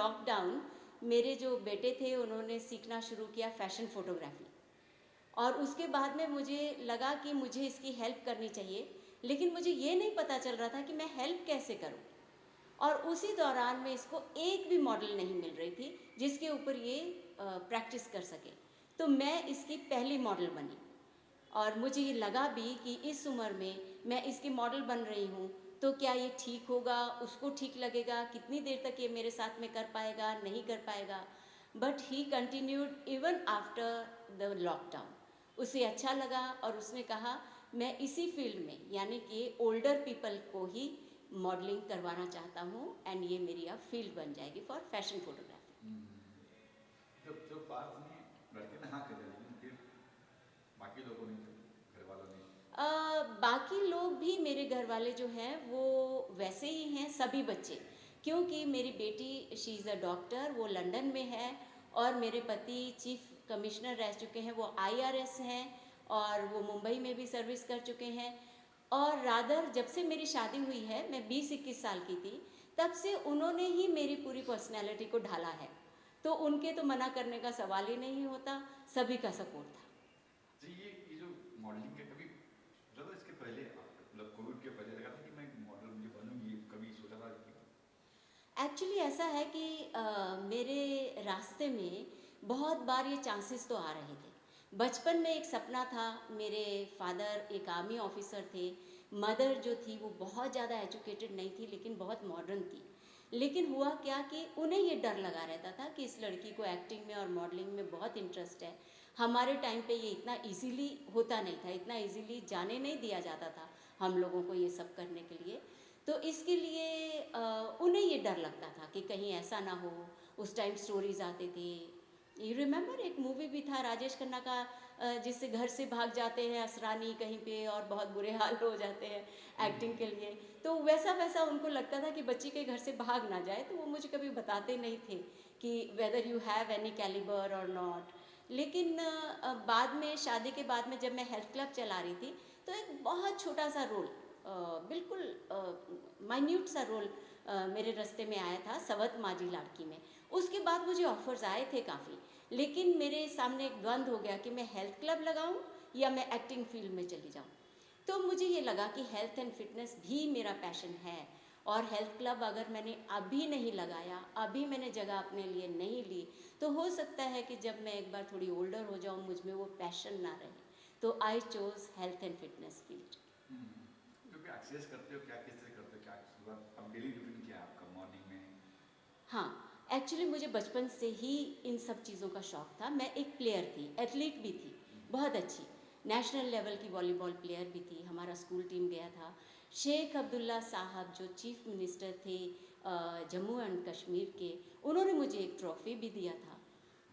Lockdown मेरे जो बेटे थे उन्होंने सीखना शुरू किया फैशन फोटोग्राफी, और उसके बाद में मुझे लगा कि मुझे इसकी हेल्प करनी चाहिए, लेकिन मुझे ये नहीं पता चल रहा था कि मैं हेल्प कैसे करूं। और उसी दौरान में इसको एक भी मॉडल नहीं मिल रही थी जिसके ऊपर ये प्रैक्टिस कर सके। तो मैं इसकी पहली मॉडल बनी, और मुझे ये लगा भी कि इस उम्र में मैं इसकी मॉडल बन रही हूँ तो क्या ये ठीक होगा, उसको ठीक लगेगा, कितनी देर तक ये मेरे साथ में कर पाएगा, नहीं कर पाएगा। But he continued even after the lockdown. उसे अच्छा लगा और उसने कहा मैं इसी फील्ड में यानी कि ओल्डर पीपल को ही मॉडलिंग करवाना चाहता हूँ, एंड ये मेरी अब फील्ड बन जाएगी फॉर फैशन फोटोग्राफी। जब जब बात सुनी लड़के ने हाँ कर दिया, लेकिन फिर बाकी लोगों ने, घर वालों ने? बाकी लोग भी, मेरे घर वाले जो हैं वो वैसे ही हैं, सभी बच्चे। क्योंकि मेरी बेटी शी इज़ अ डॉक्टर, वो लंदन में है, और मेरे पति चीफ कमिश्नर रह चुके हैं, वो आईआरएस हैं, और वो मुंबई में भी सर्विस कर चुके हैं। और रादर जब से मेरी शादी हुई है, मैं 20-21 साल की थी, तब से उन्होंने ही मेरी पूरी पर्सनैलिटी को ढाला है। तो उनके तो मना करने का सवाल ही नहीं होता, सभी का सपोर्ट था। जी, ये जो मॉडलिंग के कभी सोचा था इसके पहले, मतलब कोविड के पहले लगा था कि मैं मॉडल मुझे बनूंगी, कभी सोचा था कि? एक्चुअली ऐसा है कि मेरे रास्ते में बहुत बार ये चांसेस तो आ रहे थे। बचपन में एक सपना था, मेरे फादर एक आर्मी ऑफिसर थे, मदर जो थी वो बहुत ज़्यादा एजुकेटेड नहीं थी लेकिन बहुत मॉडर्न थी। लेकिन हुआ क्या कि उन्हें ये डर लगा रहता था कि इस लड़की को एक्टिंग में और मॉडलिंग में बहुत इंटरेस्ट है। हमारे टाइम पे ये इतना इजीली होता नहीं था, इतना इजीली जाने नहीं दिया जाता था हम लोगों को ये सब करने के लिए। तो इसके लिए उन्हें ये डर लगता था कि कहीं ऐसा ना हो। उस टाइम स्टोरीज आते थे, यू रिमेंबर एक मूवी भी था राजेश खन्ना का, जिससे घर से भाग जाते हैं असरानी कहीं पे और बहुत बुरे हाल हो जाते हैं एक्टिंग के लिए। तो वैसा वैसा उनको लगता था कि बच्ची के घर से भाग ना जाए, तो वो मुझे कभी बताते नहीं थे कि whether you have any caliber और नॉट। लेकिन बाद में, शादी के बाद में, जब मैं हेल्थ क्लब चला रही थी तो एक बहुत छोटा सा रोल, बिल्कुल माइन्यूट सा रोल मेरे रास्ते में आया था सवत माझी लाड़की में। उसके बाद मुझे ऑफर्स आए थे काफ़ी, लेकिन मेरे सामने एक द्वंद्व हो गया कि मैं हेल्थ क्लब लगाऊं या मैं एक्टिंग फील्ड में चली जाऊं। तो मुझे ये लगा कि हेल्थ एंड फिटनेस भी मेरा पैशन है, और हेल्थ क्लब अगर मैंने अभी नहीं लगाया, अभी मैंने जगह अपने लिए नहीं ली, तो हो सकता है कि जब मैं एक बार थोड़ी ओल्डर हो जाऊं मुझ में वो पैशन ना रहे। तो I chose health and fitness field. क्योंकि एक्सरसाइज करते हो क्या, किस तरह करते हो, क्या सुबह अब डेली रूटीन क्या है आपका मॉर्निंग में? हाँ, एक्चुअली मुझे बचपन से ही इन सब चीज़ों का शौक़ था। मैं एक प्लेयर थी, एथलीट भी थी, बहुत अच्छी, नेशनल लेवल की वॉलीबॉल प्लेयर भी थी। हमारा स्कूल टीम गया था। शेख अब्दुल्ला साहब जो चीफ मिनिस्टर थे जम्मू एंड कश्मीर के, उन्होंने मुझे एक ट्रॉफ़ी भी दिया था।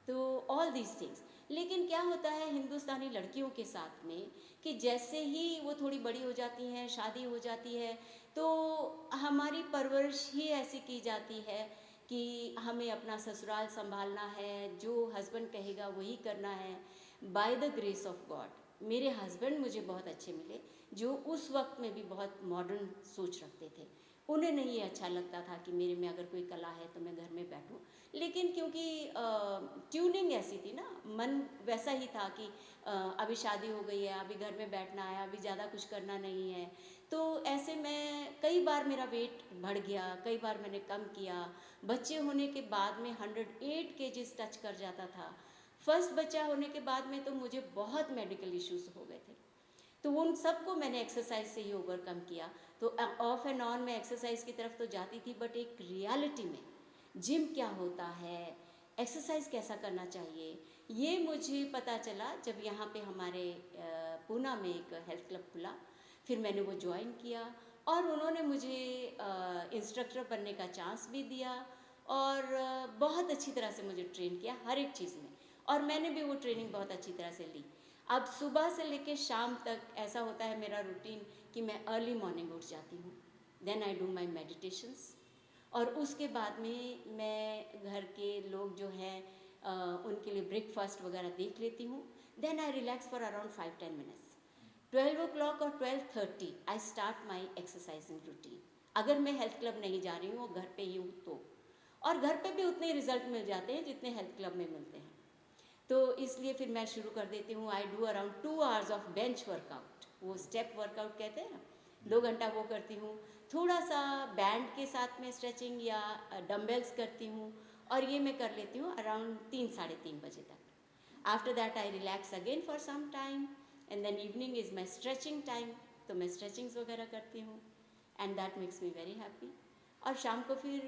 तो ऑल दीज थिंग्स। लेकिन क्या होता है हिंदुस्तानी लड़कियों के साथ में कि जैसे ही वो थोड़ी बड़ी हो जाती हैं, शादी हो जाती है, तो हमारी परवरिश ही ऐसी की जाती है कि हमें अपना ससुराल संभालना है, जो हस्बैंड कहेगा वही करना है। By the grace of God मेरे हस्बैंड मुझे बहुत अच्छे मिले, जो उस वक्त में भी बहुत मॉडर्न सोच रखते थे। उन्हें नहीं ये अच्छा लगता था कि मेरे में अगर कोई कला है तो मैं घर में बैठूं। लेकिन क्योंकि ट्यूनिंग ऐसी थी ना, मन वैसा ही था कि अभी शादी हो गई है, अभी घर में बैठना है, अभी ज़्यादा कुछ करना नहीं है। तो ऐसे में कई बार मेरा वेट बढ़ गया, कई बार मैंने कम किया। बच्चे होने के बाद में 108 केजीज टच कर जाता था। फर्स्ट बच्चा होने के बाद में तो मुझे बहुत मेडिकल इश्यूज हो गए थे। तो उन सबको मैंने एक्सरसाइज से ही ओवरकम किया। तो ऑफ एंड ऑन मैं एक्सरसाइज की तरफ तो जाती थी, बट एक रियलिटी में जिम क्या होता है, एक्सरसाइज कैसा करना चाहिए, ये मुझे पता चला जब यहाँ पे हमारे पूना में एक हेल्थ क्लब खुला। फिर मैंने वो ज्वाइन किया, और उन्होंने मुझे इंस्ट्रक्टर बनने का चांस भी दिया, और बहुत अच्छी तरह से मुझे ट्रेन किया हर एक चीज़ में, और मैंने भी वो ट्रेनिंग बहुत अच्छी तरह से ली। अब सुबह से लेकर शाम तक ऐसा होता है मेरा रूटीन कि मैं अर्ली मॉर्निंग उठ जाती हूँ, then I do my meditations, और उसके बाद में मैं घर के लोग जो हैं उनके लिए ब्रेकफास्ट वगैरह देख लेती हूँ। Then I relax for around 5-10 minutes. 12 o'clock और 12:30 I start my exercising routine, अगर मैं हेल्थ क्लब नहीं जा रही हूँ और घर पे ही हूँ तो। और घर पे भी उतने रिजल्ट मिल जाते हैं जितने हेल्थ क्लब में मिलते हैं। तो इसलिए फिर मैं शुरू कर देती हूँ। I do around 2 hours of bench workout, वो स्टेप वर्कआउट कहते हैं ना, 2 घंटा वो करती हूँ। थोड़ा सा बैंड के साथ में स्ट्रेचिंग या डम्बल्स करती हूँ, और ये मैं कर लेती हूँ अराउंड 3-3:30 बजे तक। After that I relax again for some time, and then evening is my stretching time, तो मैं स्ट्रेचिंग्स वगैरह करती हूँ, and that makes me very happy. और शाम को फिर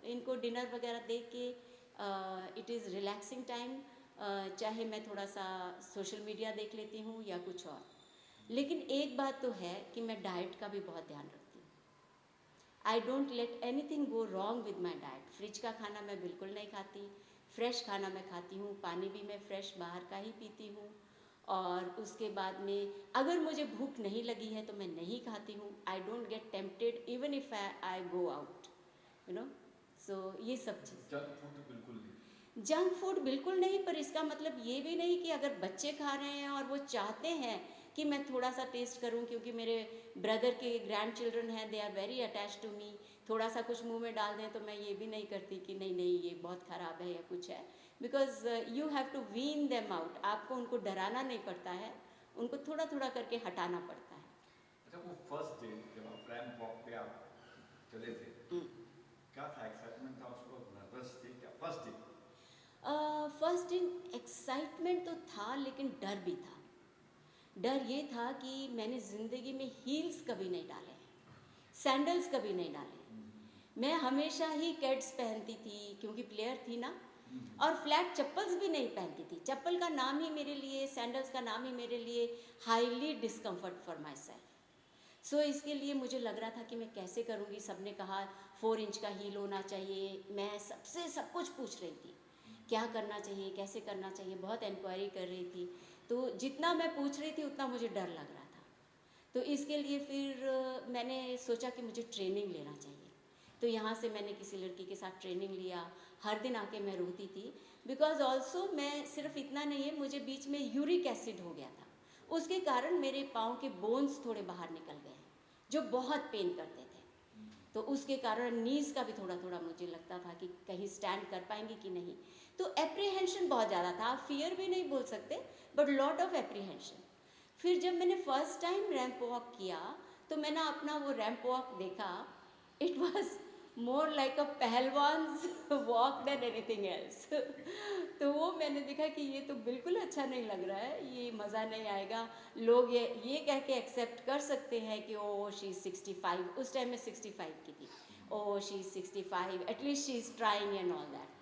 इनको डिनर वगैरह दे के इट इज़ रिलैक्सिंग टाइम, चाहे मैं थोड़ा सा सोशल मीडिया देख लेती हूँ या कुछ और। लेकिन एक बात तो है कि मैं डाइट का भी बहुत ध्यान रखती हूँ। I don't let anything go wrong with my diet. Fridge का खाना मैं बिल्कुल नहीं खाती, फ्रेश खाना मैं खाती हूँ, पानी भी मैं फ्रेश बाहर का ही पीती हूँ। और उसके बाद में अगर मुझे भूख नहीं लगी है तो मैं नहीं खाती हूँ। I don't get tempted even if I go out, you know. So ये सब चीज़। जंक फूड तो बिल्कुल नहीं। जंक फूड बिल्कुल नहीं, पर इसका मतलब ये भी नहीं कि अगर बच्चे खा रहे हैं और वो चाहते हैं कि मैं थोड़ा सा टेस्ट करूं, क्योंकि मेरे ब्रदर के ग्रैंड चिल्ड्रन हैं, they are very attach to me, थोड़ा सा कुछ मुंह में डाल दें तो मैं ये भी नहीं करती कि नहीं नहीं ये बहुत ख़राब है या कुछ है, because you have to wean them out. आपको उनको डराना नहीं पड़ता है, उनको थोड़ा थोड़ा करके हटाना पड़ता है। अच्छा, वो फर्स्ट डे जब आप रैंप वॉक पे आप चले थे, क्या था? एक्साइटमेंट था उसको, नर्वस थे क्या फर्स्ट डे? फर्स्ट दिन एक्साइटमेंट तो था, लेकिन डर भी था। डर ये था कि मैंने ज़िंदगी में हील्स कभी नहीं डाले, सैंडल्स कभी नहीं डाले। मैं हमेशा ही कैड्स पहनती थी क्योंकि प्लेयर थी ना, और फ्लैट चप्पल्स भी नहीं पहनती थी। चप्पल का नाम ही मेरे लिए, सैंडल्स का नाम ही मेरे लिए highly discomfort for myself. So इसके लिए मुझे लग रहा था कि मैं कैसे करूँगी। सबने कहा 4 इंच का हील होना चाहिए। मैं सबसे सब कुछ पूछ रही थी, क्या करना चाहिए, कैसे करना चाहिए, बहुत इंक्वायरी कर रही थी। तो जितना मैं पूछ रही थी उतना मुझे डर लग रहा था। तो इसके लिए फिर मैंने सोचा कि मुझे ट्रेनिंग लेना चाहिए। तो यहाँ से मैंने किसी लड़की के साथ ट्रेनिंग लिया। हर दिन आके मैं रोती थी, बिकॉज ऑल्सो मैं सिर्फ इतना नहीं है, मुझे बीच में यूरिक एसिड हो गया था। उसके कारण मेरे पाँव के बोन्स थोड़े बाहर निकल गए, जो बहुत पेन करते थे। तो उसके कारण नीज़ का भी थोड़ा थोड़ा मुझे लगता था कि कहीं स्टैंड कर पाएंगी कि नहीं। तो एप्रीहेंशन बहुत ज़्यादा था, आप फियर भी नहीं बोल सकते, बट लॉट ऑफ एप्रीहेंशन। फिर जब मैंने फर्स्ट टाइम रैंप वॉक किया तो मैंने अपना वो रैंप वॉक देखा, it was more like a pehlwan's walk than anything else. तो वो मैंने देखा कि ये तो बिल्कुल अच्छा नहीं लग रहा है, ये मज़ा नहीं आएगा। लोग ये कह के एक्सेप्ट कर सकते हैं कि ओ शी इज़ 65, उस टाइम में 65 की थी, oh she is 65, at least she is trying and all that.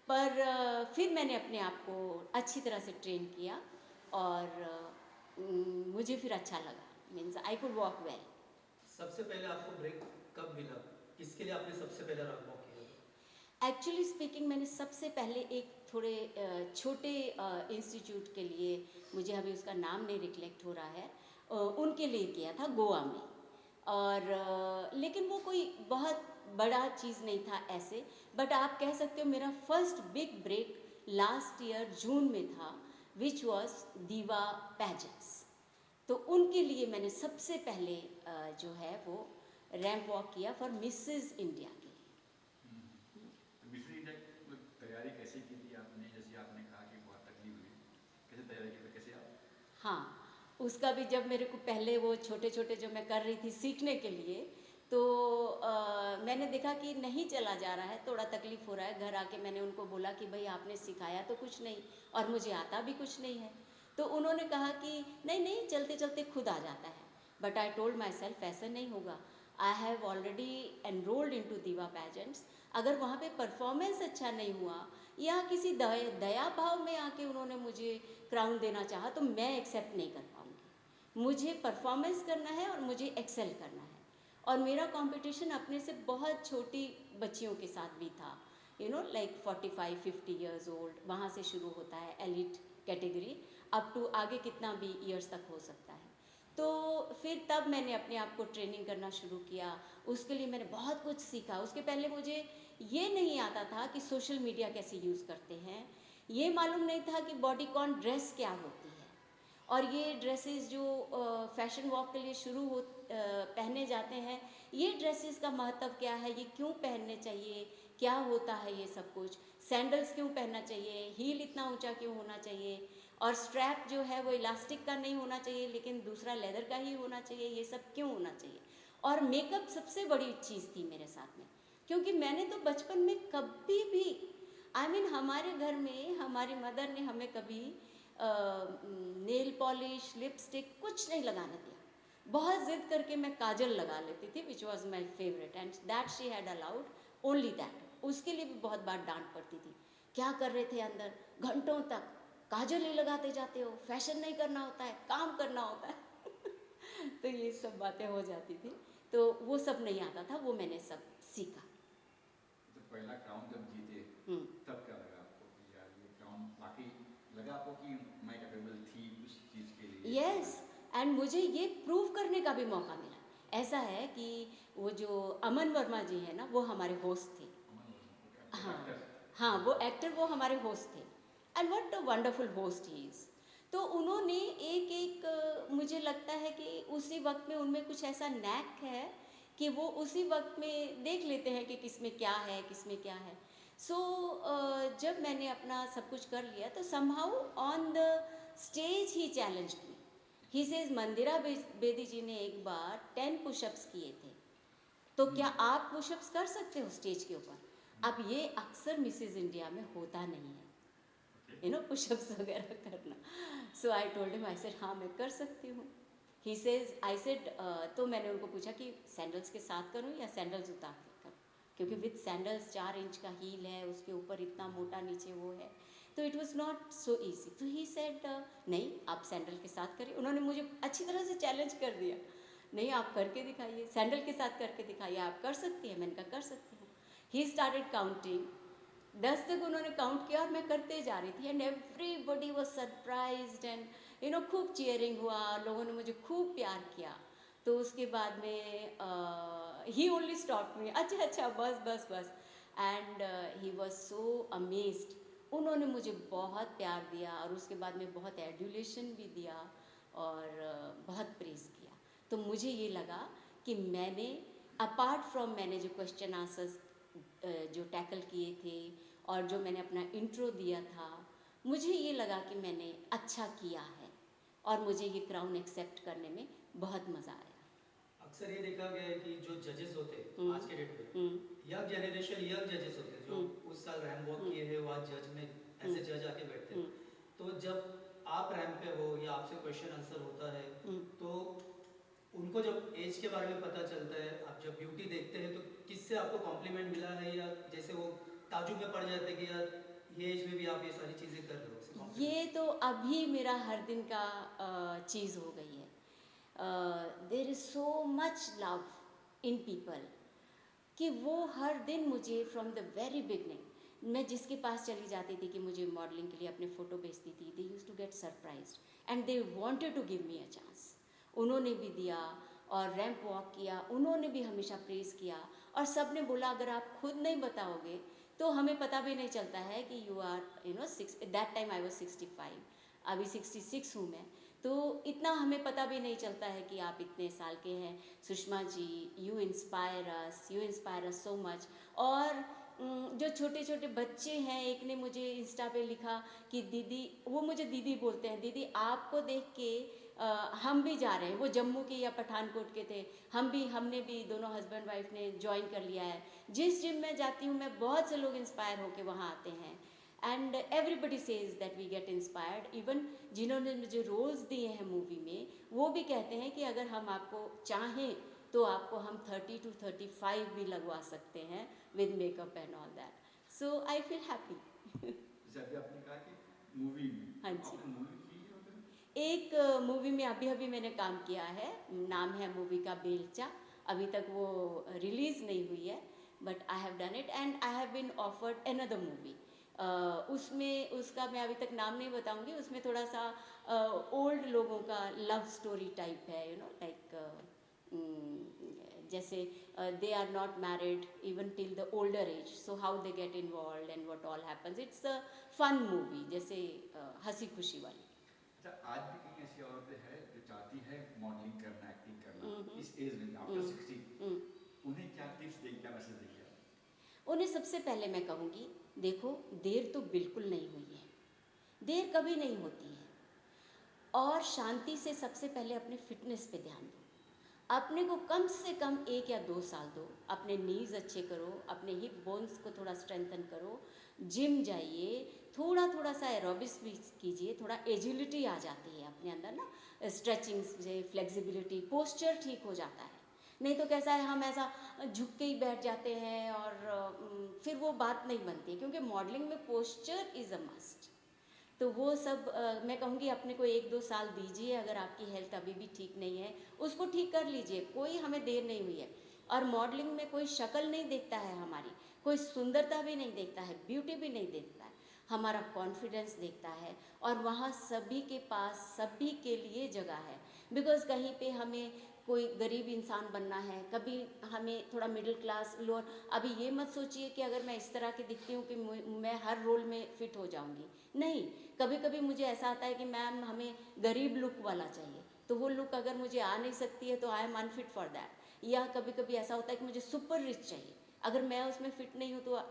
पर फिर मैंने अपने आप को अच्छी तरह से ट्रेन किया, और मुझे फिर अच्छा लगा, means I could walk well. सबसे पहले आपको ब्रेक कब मिला? किसके लिए आपने सबसे पहले रन वॉक किया? एक्चुअली स्पीकिंग, मैंने सबसे पहले एक थोड़े छोटे इंस्टीट्यूट के लिए, मुझे अभी उसका नाम नहीं रिकलेक्ट हो रहा है, उनके लिए किया था गोवा में। और लेकिन वो कोई बहुत बड़ा चीज़ नहीं था ऐसे, बट आप कह सकते हो मेरा first big break last year June में था, विच वॉज दीवा पैजेंट्स। तो उनके लिए मैंने सबसे पहले जो है वो रैंप वॉक किया फॉर मिसेस इंडिया के लिए। मिस्टर इंडिया की तैयारी कैसे की थी आपने? जैसे आपने कहा कि बहुत तकलीफ हुई, कैसे तैयारी की थी, कैसे आप? हाँ, उसका भी जब मेरे को पहले वो छोटे छोटे जो मैं कर रही थी सीखने के लिए, तो मैंने देखा कि नहीं चला जा रहा है, थोड़ा तकलीफ़ हो रहा है। घर आके मैंने उनको बोला कि भाई आपने सिखाया तो कुछ नहीं और मुझे आता भी कुछ नहीं है। तो उन्होंने कहा कि नहीं नहीं, चलते चलते खुद आ जाता है। But I told myself ऐसा नहीं होगा। I have already enrolled into diva pageants. अगर वहाँ पे परफॉर्मेंस अच्छा नहीं हुआ या किसी दया भाव में आके उन्होंने मुझे क्राउन देना चाहा, तो मैं एक्सेप्ट नहीं कर पाऊँगी। मुझे परफॉर्मेंस करना है और मुझे एक्सेल करना है। और मेरा कंपटीशन अपने से बहुत छोटी बच्चियों के साथ भी था, you know like 45-50 years old, वहाँ से शुरू होता है एलिट कैटेगरी, अप टू आगे कितना भी ईयर्स तक हो सकता है। तो फिर तब मैंने अपने आप को ट्रेनिंग करना शुरू किया। उसके लिए मैंने बहुत कुछ सीखा। उसके पहले मुझे ये नहीं आता था कि सोशल मीडिया कैसे यूज़ करते हैं, ये मालूम नहीं था कि बॉडीकॉन ड्रेस क्या होती है, और ये ड्रेसेस जो फैशन वॉक के लिए पहने जाते हैं, ये ड्रेसेस का महत्व क्या है, ये क्यों पहनने चाहिए, क्या होता है ये सब कुछ, सैंडल्स क्यों पहनना चाहिए, हील इतना ऊंचा क्यों होना चाहिए, और स्ट्रैप जो है वो इलास्टिक का नहीं होना चाहिए लेकिन दूसरा लेदर का ही होना चाहिए, ये सब क्यों होना चाहिए। और मेकअप सबसे बड़ी चीज़ थी मेरे साथ में, क्योंकि मैंने तो बचपन में कभी भी हमारे घर में हमारी मदर ने हमें कभी नेल पॉलिश, लिपस्टिक कुछ नहीं लगाने दिया। बहुत ज़िद करके मैं काजल लगा लेती थी, which was my favourite, and that she had allowed only that. उसके लिए भी बहुत बार डांट पड़ती थी, क्या कर रहे थे अंदर घंटों तक, काजल ही लगाते जाते हो, फैशन नहीं करना होता है, काम करना होता है तो ये सब बातें हो जाती थी, तो वो सब नहीं आता था, वो मैंने सब सीखा। तो पहला क्राउन जब जीते तब क्या लगा आपको कि यार ये क्राउन वाकई लगा आपको कि मैं कैपेबल थी उस चीज़ के लिए? यस, एंड मुझे ये प्रूव करने का भी मौका मिला। ऐसा है कि वो जो अमन वर्मा जी है ना, वो हमारे होस्ट थे। हाँ हाँ, वो एक्टर, वो हमारे होस्ट थे, and what a wonderful host he is. तो उन्होंने एक मुझे लगता है कि उसी वक्त में उनमें कुछ ऐसा नैक है कि वो उसी वक्त में देख लेते हैं कि किस में क्या है, किस में क्या है। सो जब मैंने अपना सब कुछ कर लिया तो somehow on the stage he challenge me. He says Mandira Bedi ji ने एक बार 10 पुशअप्स किए थे, तो क्या आप पुशअप्स कर सकते हो स्टेज के ऊपर? अब ये अक्सर मिसेज इंडिया में होता नहीं है, पुशअप्स वगैरह करना। So I told him, I said हाँ मैं कर सकती हूँ। ही सेज, आई सेड, तो मैंने उनको पूछा कि सैंडल्स के साथ करूँ या सैंडल्स उतार के करूँ, क्योंकि विथ सैंडल्स 4 इंच का हील है, उसके ऊपर इतना मोटा नीचे वो है, तो it was not so easy. तो ही सेड नहीं, आप सैंडल के साथ करिए। उन्होंने मुझे अच्छी तरह से चैलेंज कर दिया, नहीं आप करके दिखाइए, सैंडल के साथ करके दिखाइए, आप कर सकती हैं। मैंने कहा कर सकती हूँ। ही स्टार्टेड काउंटिंग, 10 तक उन्होंने काउंट किया और मैं करते जा रही थी, and everybody was surprised, and खूब चीयरिंग हुआ, लोगों ने मुझे खूब प्यार किया। तो उसके बाद में ही ओनली स्टॉप मी, अच्छा अच्छा बस बस बस, and he was so amazed. उन्होंने मुझे बहुत प्यार दिया और उसके बाद में बहुत एड्यूलेशन भी दिया और बहुत प्रेज़ किया। तो मुझे ये लगा कि मैंने अपार्ट फ्रॉम मैंने जो क्वेश्चन आंसर्स जो टैकल किए थे और जो मैंने अपना इंट्रो दिया था, मुझे ये लगा कि मैंने अच्छा किया है और मुझे ये क्राउन एक्सेप्ट करने में बहुत मज़ा आया। अक्सर ये देखा गया है कि जो जजेस होते हैं आज के डेट में, यंग जनरेशन, यंग जजेस होते हैं जो उस साल रैंप वॉक किए हैं, वो आज जज में ऐसे जज आके बैठते हैं। तो जब आप रैंप पे हो या आपसे क्वेश्चन आंसर होता है, तो उनको जब एज के बारे में पता चलता है, आप जब ब्यूटी देखते हैं, तो किससे आपको कॉम्प्लीमेंट मिला है, या जैसे वो ताजुब में पड़ जाते हैं कि यार ये एज में भी आप ये सारी चीज़ें कर रहे हो? ये तो अभी मेरा हर दिन का चीज़ हो गई है। There is so much love in people कि वो हर दिन मुझे फ्रॉम द वेरी बिगनिंग, मैं जिसके पास चली जाती थी कि मुझे मॉडलिंग के लिए अपने फ़ोटो भेजती थी, they used to get surprised and they wanted to give me a chance. उन्होंने भी दिया और रैंप वॉक किया, उन्होंने भी हमेशा प्रेज़ किया और सब ने बोला अगर आप खुद नहीं बताओगे तो हमें पता भी नहीं चलता है कि you are that time I was 65, अभी 66 हूँ मैं, तो इतना हमें पता भी नहीं चलता है कि आप इतने साल के हैं। Sushma ji, you inspire us so much. और जो छोटे छोटे बच्चे हैं, एक ने मुझे इंस्टा पे लिखा कि दीदी, वो मुझे दीदी बोलते हैं, दीदी आपको देख के हम भी जा रहे हैं। वो जम्मू के या पठानकोट के थे, हमने भी दोनों हस्बैंड वाइफ ने ज्वाइन कर लिया है। जिस जिम में जाती हूँ मैं, बहुत से लोग इंस्पायर होके वहाँ आते हैं, and everybody says that we get inspired. Even जिन्होंने मुझे रोल्स दिए हैं मूवी में, वो भी कहते हैं कि अगर हम आपको चाहें तो आपको हम 30 to 35 भी लगवा सकते हैं with makeup and all that. So I feel happy. जैसे अभी आपने कहा कि मूवी में, हाँ जी, आपने मूवी की है उधर? एक मूवी में अभी मैंने काम किया है, नाम है मूवी का बेलचा। अभी तक वो रिलीज़ नहीं हुई है, but I have done it and I have been offered another movie. उसमें उसका मैं अभी तक नाम नहीं बताऊंगी। उसमें थोड़ा सा ओल्ड लोगों का लव स्टोरी टाइप है, लाइक जैसे they are not married even till the older age, so how they get involve and what all happens. It's a fun movie, जैसे हंसी खुशी वाली। अच्छा, आज भी कहीं ऐसी औरतें हैं जो चाहती है मॉडलिंग करना, एक्टिंग करना इस एज में आफ्टर 60, उन्हें क्या टिप्स देंगे, क्या मैसेज देंगे आप? उन्हें सबसे पहले मैं कहूँगी, देखो देर तो बिल्कुल नहीं हुई है, देर कभी नहीं होती है। और शांति से सबसे पहले अपने फिटनेस पे ध्यान दो, अपने को कम से कम 1 या 2 साल दो, अपने नीज अच्छे करो, अपने हिप बोन्स को थोड़ा स्ट्रेंथन करो, जिम जाइए, थोड़ा थोड़ा सा एरोबिक्स भी कीजिए, थोड़ा एजिलिटी आ जाती है अपने अंदर ना, स्ट्रेचिंग से फ्लेक्सिबिलिटी, पोस्चर ठीक हो जाता है। नहीं तो कैसा है, हम ऐसा झुक के ही बैठ जाते हैं और फिर वो बात नहीं बनती, क्योंकि मॉडलिंग में पोस्चर इज़ अ मस्ट। तो वो सब मैं कहूँगी अपने को 1-2 साल दीजिए। अगर आपकी हेल्थ अभी भी ठीक नहीं है, उसको ठीक कर लीजिए, कोई हमें देर नहीं हुई है। और मॉडलिंग में कोई शक्ल नहीं देखता है हमारी, कोई सुंदरता भी नहीं देखता है, ब्यूटी भी नहीं देखता है, हमारा कॉन्फिडेंस देखता है। और वहाँ सभी के पास सभी के लिए जगह है, बिकॉज़ कहीं पे हमें कोई गरीब इंसान बनना है, कभी हमें थोड़ा मिडिल क्लास लोअर। अभी ये मत सोचिए कि अगर मैं इस तरह की दिखती हूँ कि मैं हर रोल में फिट हो जाऊँगी, नहीं। कभी कभी मुझे ऐसा आता है कि मैम हमें गरीब लुक वाला चाहिए, तो वो लुक अगर मुझे आ नहीं सकती है तो I am unfit for that. या कभी कभी ऐसा होता है कि मुझे सुपर रिच चाहिए, अगर मैं उसमें फिट नहीं हूँ तो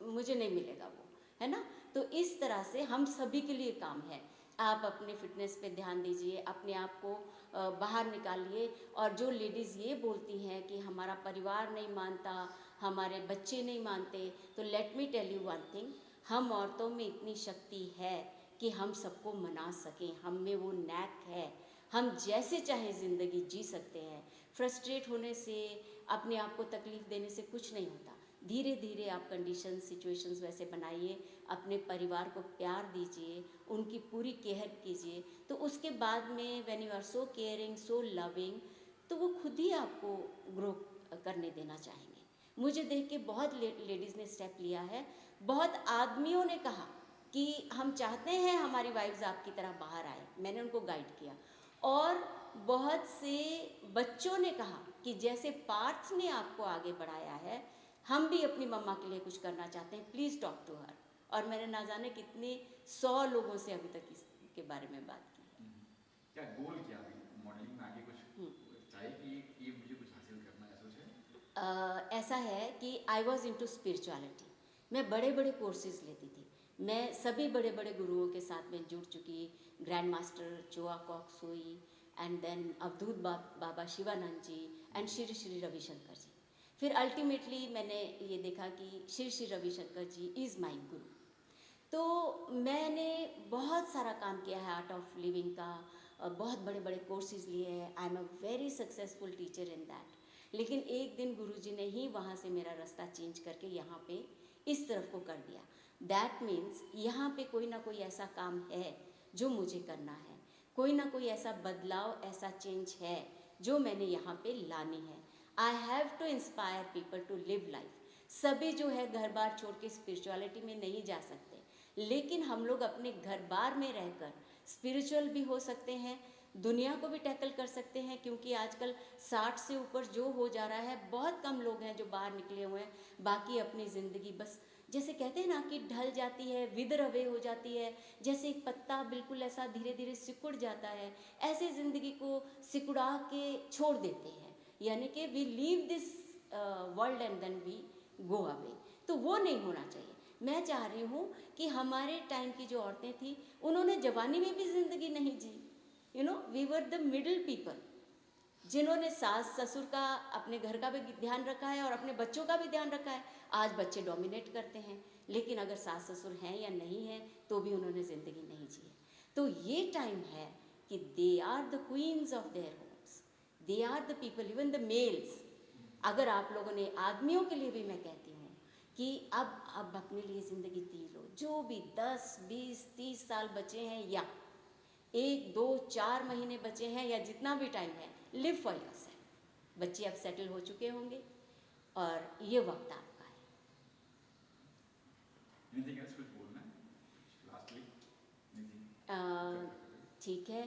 मुझे नहीं मिलेगा वो, है ना। तो इस तरह से हम सभी के लिए काम है। आप अपने फिटनेस पे ध्यान दीजिए, अपने आप को बाहर निकालिए। और जो लेडीज़ ये बोलती हैं कि हमारा परिवार नहीं मानता, हमारे बच्चे नहीं मानते, तो let me tell you one thing, हम औरतों में इतनी शक्ति है कि हम सबको मना सकें, हम में वो नैक है, हम जैसे चाहे ज़िंदगी जी सकते हैं। फ्रस्ट्रेट होने से, अपने आप को तकलीफ़ देने से कुछ नहीं होता। धीरे धीरे आप कंडीशन सिचुएशंस वैसे बनाइए, अपने परिवार को प्यार दीजिए, उनकी पूरी केयर कीजिए, तो उसके बाद में when you are so caring, so loving, तो वो खुद ही आपको ग्रो करने देना चाहेंगे। मुझे देख के बहुत लेडीज़ ने स्टेप लिया है, बहुत आदमियों ने कहा कि हम चाहते हैं हमारी वाइफ्स आपकी तरह बाहर आए, मैंने उनको गाइड किया। और बहुत से बच्चों ने कहा कि जैसे पार्थ ने आपको आगे बढ़ाया है, हम भी अपनी मम्मा के लिए कुछ करना चाहते हैं, प्लीज़ टॉक टू हर। और मैंने ना जाने कितने 100 लोगों से अभी तक इसके बारे में बात की। क्या गोल क्या अभी मॉडलिंग में आगे कुछ चाहिए कि ये मुझे कुछ हासिल करना है, सोचा है? ऐसा है कि आई वॉज इनटू स्पिरिचुअलिटी, मैं बड़े बड़े कोर्सेज लेती थी, मैं सभी बड़े बड़े गुरुओं के साथ में जुड़ चुकी, grand master Choa Kok Sui, and then Avdhoot Baba Shivanand ji, and Shri Shri Ravishankar ji. फिर अल्टीमेटली मैंने ये देखा कि श्री श्री रविशंकर जी इज़ माई गुरु। तो मैंने बहुत सारा काम किया है आर्ट ऑफ लिविंग का, बहुत बड़े बड़े कोर्सेज लिए हैं, I am a very successful teacher in that. लेकिन एक दिन गुरुजी ने ही वहाँ से मेरा रास्ता चेंज करके यहाँ पे इस तरफ को कर दिया। दैट मीन्स यहाँ पे कोई ना कोई ऐसा काम है जो मुझे करना है, कोई ना कोई ऐसा बदलाव, ऐसा चेंज है जो मैंने यहाँ पे लानी है। I have to inspire people to live life. सभी जो है घर बार छोड़ के स्पिरिचुअलिटी में नहीं जा सकते, लेकिन हम लोग अपने घर बार में रहकर स्पिरिचुअल भी हो सकते हैं, दुनिया को भी टैकल कर सकते हैं। क्योंकि आजकल 60 से ऊपर जो हो जा रहा है, बहुत कम लोग हैं जो बाहर निकले हुए हैं। बाकी अपनी ज़िंदगी बस जैसे कहते हैं ना कि ढल जाती है, विदर अवे हो जाती है, जैसे एक पत्ता बिल्कुल ऐसा धीरे धीरे सिकुड़ जाता है, ऐसे ज़िंदगी को सिकुड़ा के छोड़ देते हैं। यानी कि we leave this world and then we go away. तो वो नहीं होना चाहिए। मैं चाह रही हूँ कि हमारे टाइम की जो औरतें थी, उन्होंने जवानी में भी ज़िंदगी नहीं जी। You know, we were the middle people, जिन्होंने सास ससुर का, अपने घर का भी ध्यान रखा है और अपने बच्चों का भी ध्यान रखा है। आज बच्चे डोमिनेट करते हैं, लेकिन अगर सास ससुर हैं या नहीं हैं तो भी उन्होंने ज़िंदगी नहीं जी है। तो ये टाइम है कि they are the queens of their homes, they are the people, even the males. अगर आप लोगों ने, आदमियों के लिए भी मैं कहती हूँ कि अब अपने लिए ज़िंदगी जी लो। जो भी 10, 20, 30 साल बचे हैं, या 1, 2, 4 महीने बचे हैं, या जितना भी टाइम है, लिव फॉर योरसेल्फ। बच्चे अब सेटल हो चुके होंगे और ये वक्त आपका है। एनीथिंग एल्स कुछ बोलना है लास्टली? ठीक है।